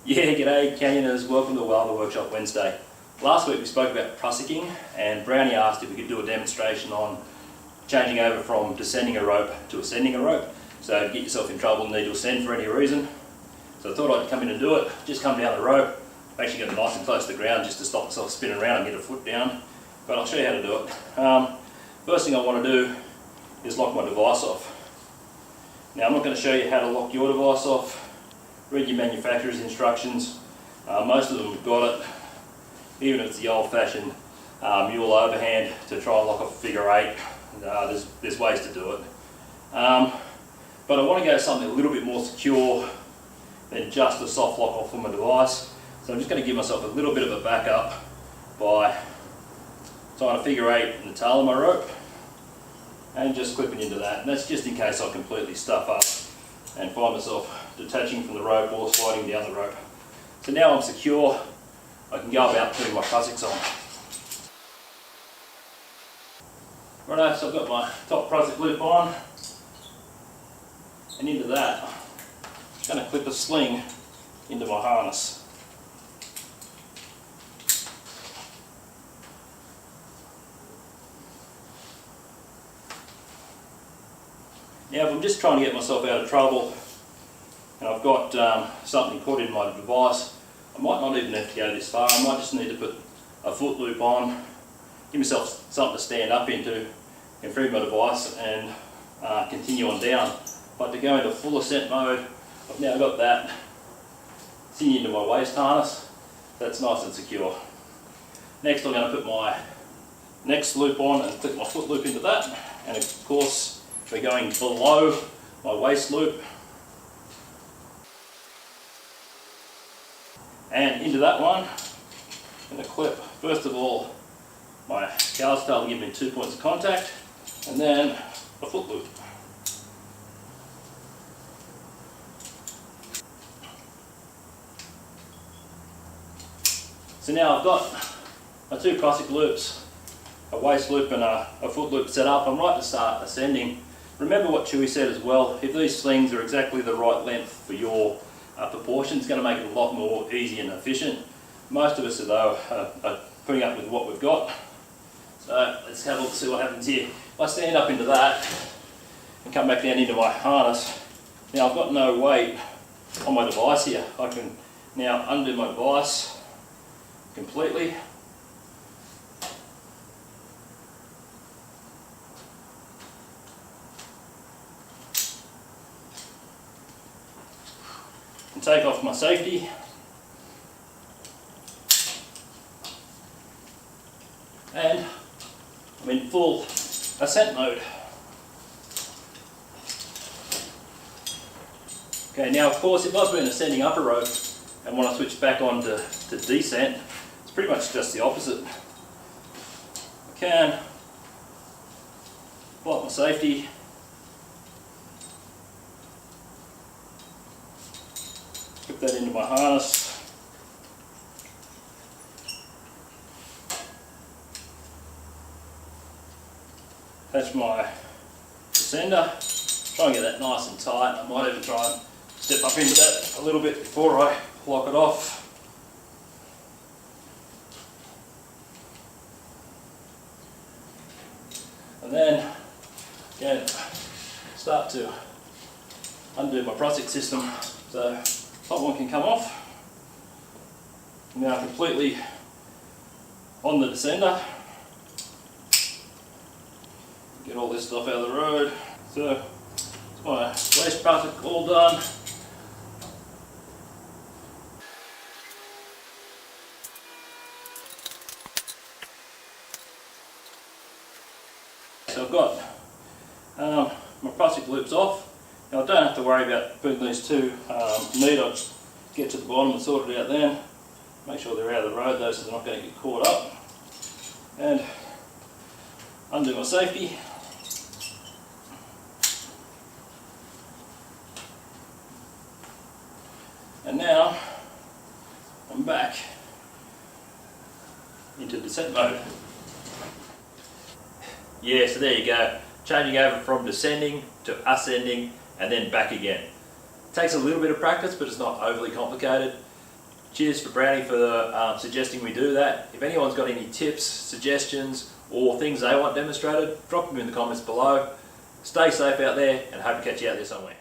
Yeah, g'day Canyoners, welcome to Welder Workshop Wednesday. Last week we spoke about prussicking and Brownie asked if we could do a demonstration on changing over from descending a rope to ascending a rope. So get yourself in trouble and need to ascend for any reason. So I thought I'd come in and do it, just come down the rope. I've actually got it nice and close to the ground just to stop myself spinning around and get a foot down. But I'll show you how to do it. First thing I want to do is lock my device off. Now I'm not going to show you how to lock your device off. Read your manufacturer's instructions. Most of them have got it, even if it's the old-fashioned mule overhand to try and lock off a figure eight. There's ways to do it. But I want to go something a little bit more secure than just a soft lock off of my device. So I'm just going to give myself a little bit of a backup by tying a figure eight in the tail of my rope and just clipping into that. And that's just in case I completely stuff up and find myself detaching from the rope or sliding down the rope. So now I'm secure, I can go about putting my prussics on. Righto, so I've got my top prusik loop on, and into that I'm going to clip a sling into my harness. Now if I'm just trying to get myself out of trouble and I've got something caught in my device, I might not even have to go this far. I might just need to put a foot loop on, give myself something to stand up into, and free my device and continue on down. But to go into full ascent mode, I've now got that sitting into my waist harness. That's nice and secure. Next I'm going to put my next loop on and clip my foot loop into that, and of course we're going below my waist loop and into that one. I'm going to clip first of all my cow's tail to give me 2 points of contact, and then a foot loop. So now I've got my two prusik loops, a waist loop and a foot loop set up. I'm right to start ascending. Remember what Chewy said as well, if these slings are exactly the right length for your proportions, it's going to make it a lot more easy and efficient. Most of us though are putting up with what we've got. So let's have a look, see what happens here. If I stand up into that and come back down into my harness, now I've got no weight on my device here. I can now undo my device completely. And take off my safety. And I'm in full ascent mode. Okay, now of course if I've been ascending up a rope and want to switch back on to descent, it's pretty much just the opposite. I can pull up my safety, put that into my harness, attach my descender, try and get that nice and tight. I might even try and step up into that a little bit before I lock it off. And then again, start to undo my prusik system so top one can come off. I'm now completely on the descender. Get all this stuff out of the road. So it's my waist prusik all done. So I've got my prusik loops off. Now I don't have to worry about putting these two neat. I'll just get to the bottom and sort it out then. Make sure they're out of the road though, so they're not going to get caught up. And undo my safety. And now I'm back into descent mode. Yeah, so there you go. Changing over from descending to ascending and then back again. It takes a little bit of practice, but it's not overly complicated. Cheers for Brownie for suggesting we do that. If anyone's got any tips, suggestions, or things they want demonstrated, drop them in the comments below. Stay safe out there, and hope to catch you out there somewhere.